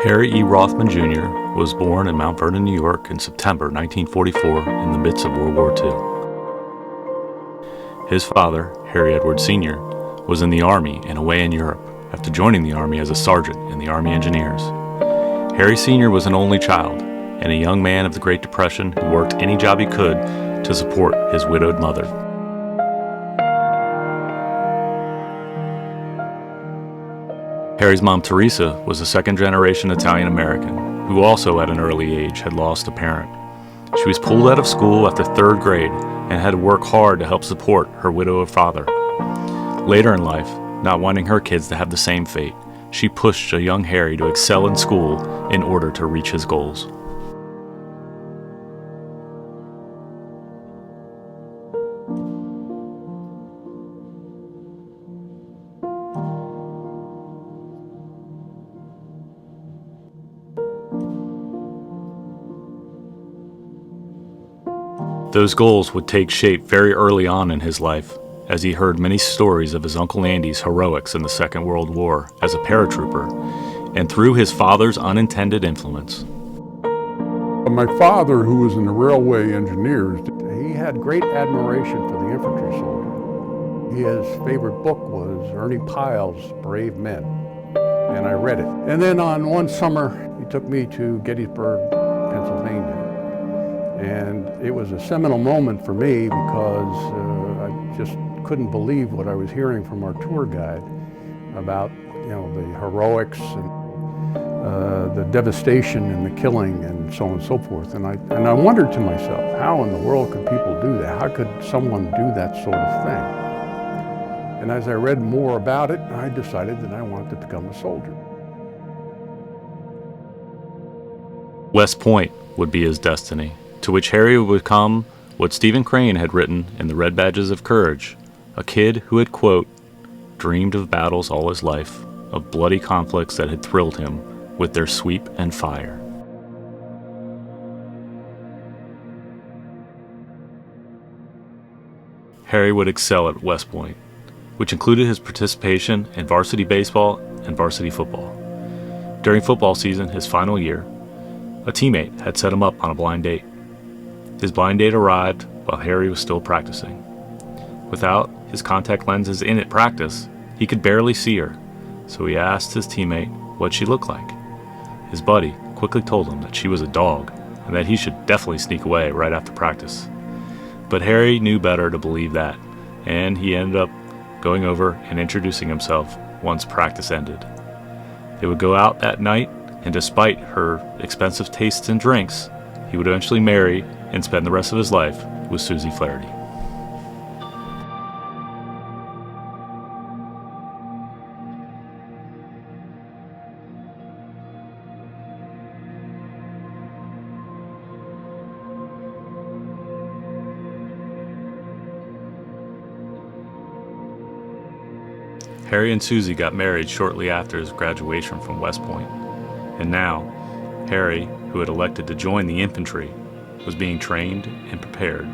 Harry E. Rothman Jr. was born in Mount Vernon, New York in September 1944 in the midst of World War II. His father, Harry Edward Sr., was in the Army and away in Europe after joining the Army as a sergeant in the Army Engineers. Harry Sr. was an only child and a young man of the Great Depression who worked any job he could to support his widowed mother. Harry's mom, Teresa, was a second-generation Italian-American who also at an early age had lost a parent. She was pulled out of school after third grade and had to work hard to help support her widowed father. Later in life, not wanting her kids to have the same fate, she pushed a young Harry to excel in school in order to reach his goals. Those goals would take shape very early on in his life, as he heard many stories of his Uncle Andy's heroics in the Second World War as a paratrooper, and through his father's unintended influence. My father, who was in the railway engineers, he had great admiration for the infantry soldier. His favorite book was Ernie Pyle's Brave Men, and I read it. And then on one summer, he took me to Gettysburg, Pennsylvania. And it was a seminal moment for me because I just couldn't believe what I was hearing from our tour guide about, the heroics and the devastation and the killing and so on and so forth. And I wondered to myself, how in the world could people do that? How could someone do that sort of thing? And as I read more about it, I decided that I wanted to become a soldier. West Point would be his destiny, to which Harry would become what Stephen Crane had written in The Red Badges of Courage, a kid who had, quote, dreamed of battles all his life, of bloody conflicts that had thrilled him with their sweep and fire. Harry would excel at West Point, which included his participation in varsity baseball and varsity football. During football season, his final year, a teammate had set him up on a blind date. His blind date arrived while Harry was still practicing. Without his contact lenses in at practice, he could barely see her, so he asked his teammate what she looked like. His buddy quickly told him that she was a dog and that he should definitely sneak away right after practice. But Harry knew better to believe that, and he ended up going over and introducing himself once practice ended. They would go out that night, and despite her expensive tastes in drinks, he would eventually marry and spend the rest of his life with Susie Flaherty. Harry and Susie got married shortly after his graduation from West Point, and now, Harry, who had elected to join the infantry, was being trained and prepared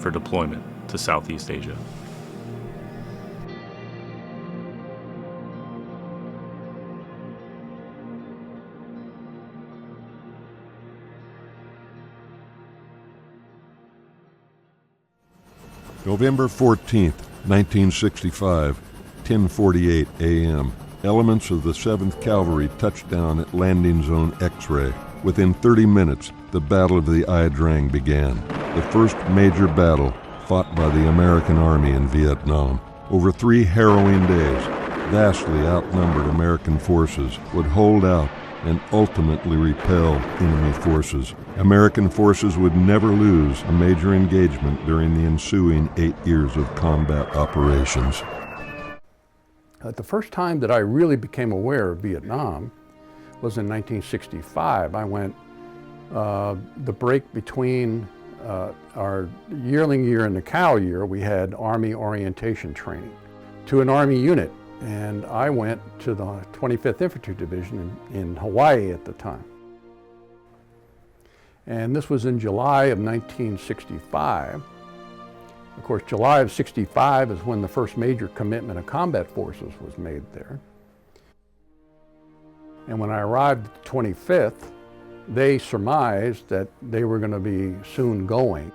for deployment to Southeast Asia. November 14th, 1965, 10:48 a.m. Elements of the 7th Cavalry touched down at Landing Zone X-Ray. Within 30 minutes, the Battle of the Ia Drang began, the first major battle fought by the American Army in Vietnam. Over 3 harrowing days, vastly outnumbered American forces would hold out and ultimately repel enemy forces. American forces would never lose a major engagement during the ensuing 8 years of combat operations. The first time that I really became aware of Vietnam was in 1965. I went the break between our yearling year and the cow year. We had Army orientation training to an Army unit, and I went to the 25th Infantry Division in Hawaii at the time. And this was in July of 1965. Of course, July of '65 is when the first major commitment of combat forces was made there. And when I arrived at the 25th, they surmised that they were going to be soon going.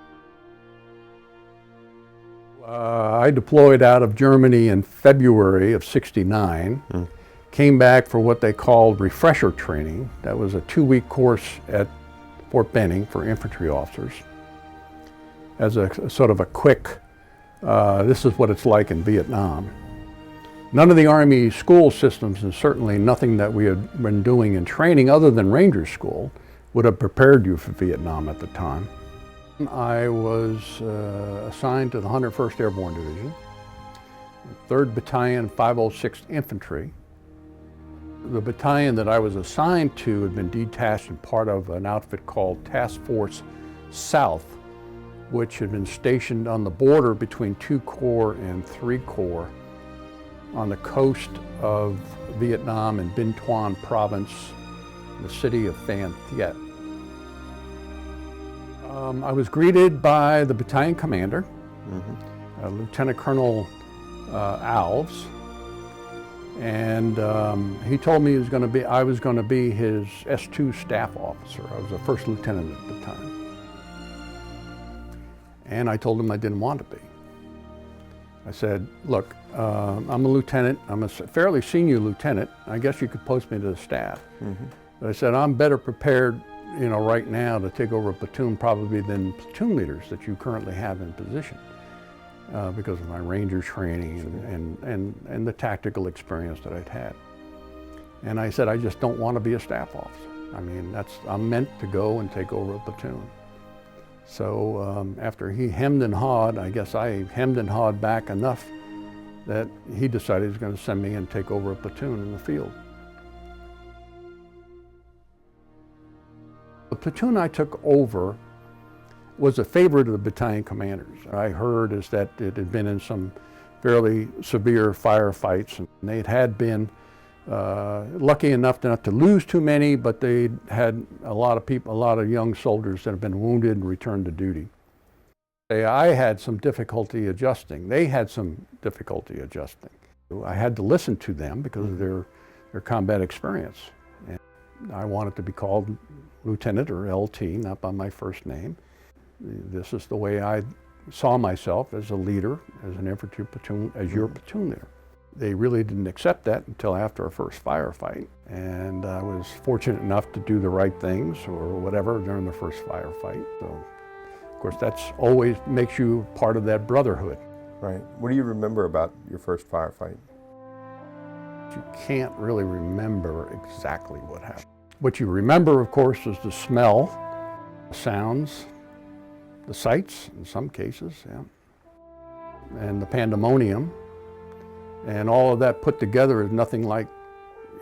I deployed out of Germany in February of '69, came back for what they called refresher training. That was a 2-week course at Fort Benning for infantry officers as a sort of a quick, this is what it's like in Vietnam. None of the Army school systems, and certainly nothing that we had been doing in training other than Ranger School, would have prepared you for Vietnam at the time. I was assigned to the 101st Airborne Division, 3rd Battalion, 506th Infantry. The battalion that I was assigned to had been detached and part of an outfit called Task Force South, which had been stationed on the border between 2 Corps and 3 Corps on the coast of Vietnam in Binh Thuan Province, the city of Phan Thiet. I was greeted by the battalion commander, Lieutenant Colonel Alves, and he told me I was going to be his S2 staff officer. I was a first lieutenant at the time. And I told him I didn't want to be. I said, look, I'm a lieutenant. I'm a fairly senior lieutenant. I guess you could post me to the staff. But I said, I'm better prepared, right now to take over a platoon probably than platoon leaders that you currently have in position because of my Ranger training and the tactical experience that I'd had. And I said, I just don't want to be a staff officer. I mean, I'm meant to go and take over a platoon. So after he hemmed and hawed, I guess I hemmed and hawed back enough that he decided he was going to send me and take over a platoon in the field. The platoon I took over was a favorite of the battalion commanders. I heard is that it had been in some fairly severe firefights, and they had been lucky enough not to lose too many, but they had a lot of young soldiers that have been wounded and returned to duty. I had some difficulty adjusting. They had some difficulty adjusting. I had to listen to them because of their combat experience. And I wanted to be called Lieutenant or LT, not by my first name. This is the way I saw myself as a leader, as an infantry platoon, as your platoon leader. They really didn't accept that until after our first firefight. And I was fortunate enough to do the right things or whatever during the first firefight. So, of course, that's always makes you part of that brotherhood. Right. What do you remember about your first firefight? You can't really remember exactly what happened. What you remember, of course, is the smell, the sounds, the sights in some cases, and the pandemonium. And all of that put together is nothing like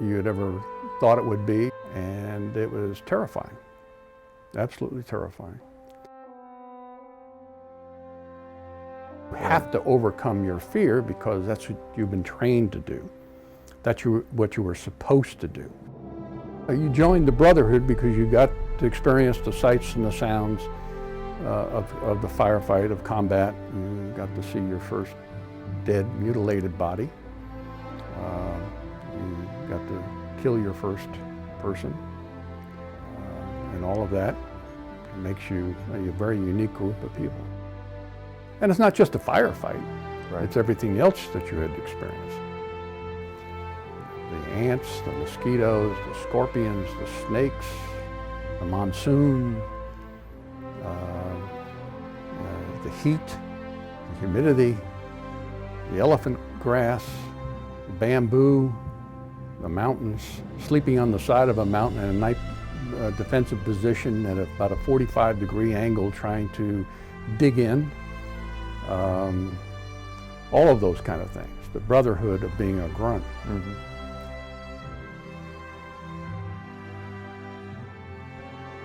you'd ever thought it would be. And it was terrifying, absolutely terrifying. You have to overcome your fear because that's what you've been trained to do. That's what you were supposed to do. You joined the Brotherhood because you got to experience the sights and the sounds of the firefight, of combat. You got to see your first dead, mutilated body. You got to kill your first person. And all of that makes you a very unique group of people. And it's not just a firefight, right? It's everything else that you had experienced. The ants, the mosquitoes, the scorpions, the snakes, the monsoon, the heat, the humidity, the elephant grass, the bamboo, the mountains, sleeping on the side of a mountain in a night defensive position at about a 45-degree angle trying to dig in. All of those kind of things, the brotherhood of being a grunt.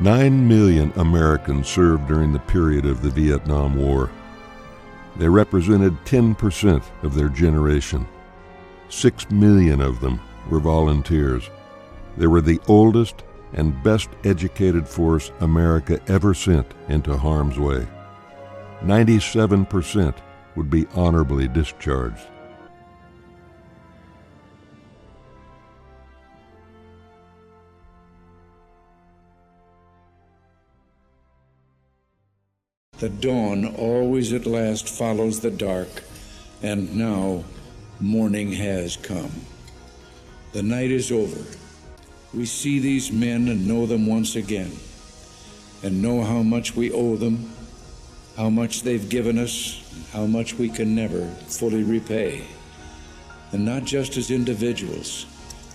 9 million Americans served during the period of the Vietnam War. They represented 10% of their generation. 6 million of them were volunteers. They were the oldest and best educated force America ever sent into harm's way. 97% would be honorably discharged. The dawn always at last follows the dark, and now morning has come. The night is over. We see these men and know them once again, and know how much we owe them, how much they've given us, and how much we can never fully repay. And not just as individuals,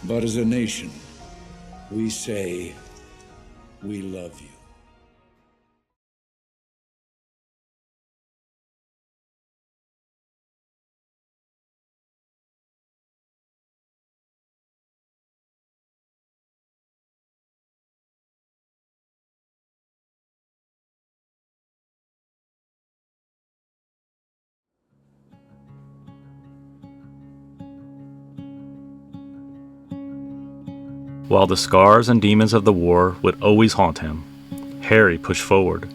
but as a nation, we say, we love you. While the scars and demons of the war would always haunt him, Harry pushed forward.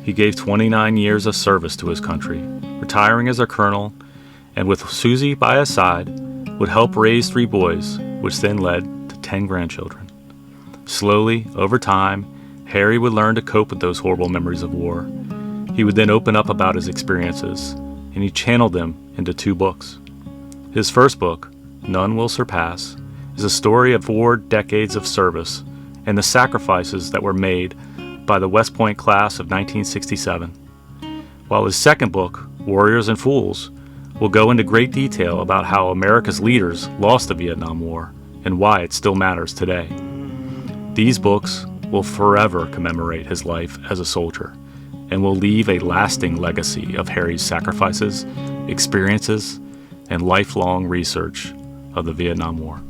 He gave 29 years of service to his country, retiring as a colonel, and with Susie by his side, would help raise 3 boys, which then led to 10 grandchildren. Slowly, over time, Harry would learn to cope with those horrible memories of war. He would then open up about his experiences, and he channeled them into 2 books. His first book, None Will Surpass, is a story of 4 decades of service and the sacrifices that were made by the West Point class of 1967. While his second book, Warriors and Fools, will go into great detail about how America's leaders lost the Vietnam War and why it still matters today. These books will forever commemorate his life as a soldier and will leave a lasting legacy of Harry's sacrifices, experiences, and lifelong research of the Vietnam War.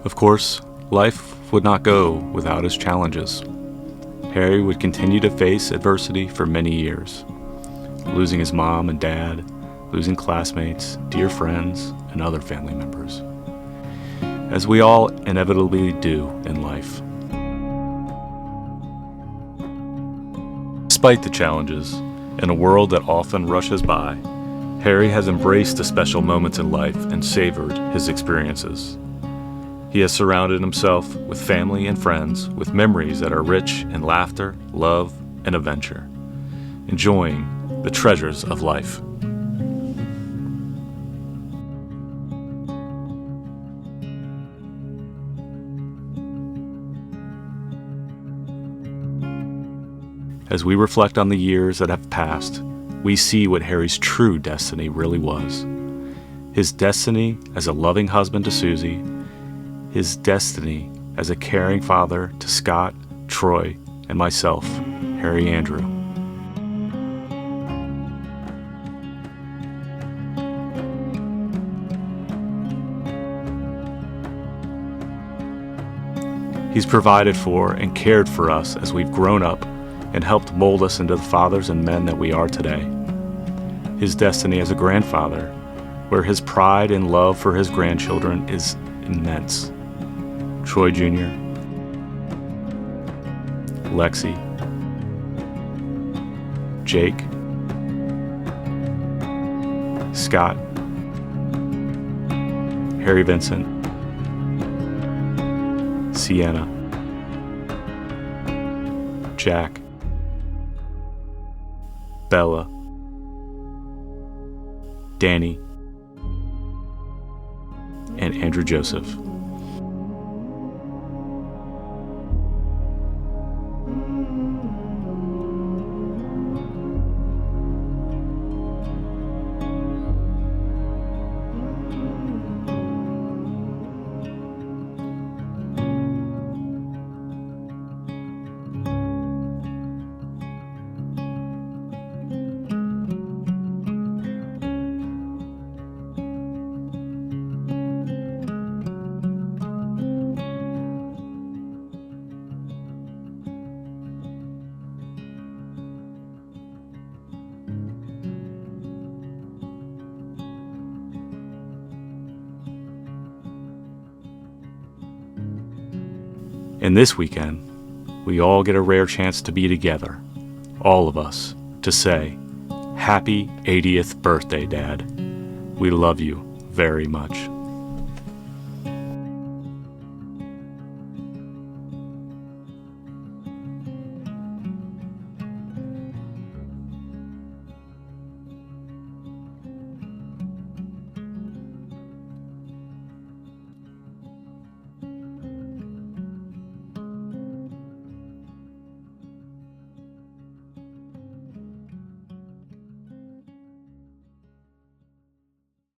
Of course, life would not go without its challenges. Harry would continue to face adversity for many years, losing his mom and dad, losing classmates, dear friends, and other family members, as we all inevitably do in life. Despite the challenges, in a world that often rushes by, Harry has embraced the special moments in life and savored his experiences. He has surrounded himself with family and friends with memories that are rich in laughter, love, and adventure, enjoying the treasures of life. As we reflect on the years that have passed, we see what Harry's true destiny really was. His destiny as a loving husband to Susie, his destiny as a caring father to Scott, Troy, and myself, Harry Andrew. He's provided for and cared for us as we've grown up and helped mold us into the fathers and men that we are today. His destiny as a grandfather, where his pride and love for his grandchildren is immense. Troy Jr., Lexi, Jake, Scott, Harry Vincent, Sienna, Jack, Bella, Danny, and Andrew Joseph. And this weekend, we all get a rare chance to be together, all of us, to say, Happy 80th birthday, Dad. We love you very much.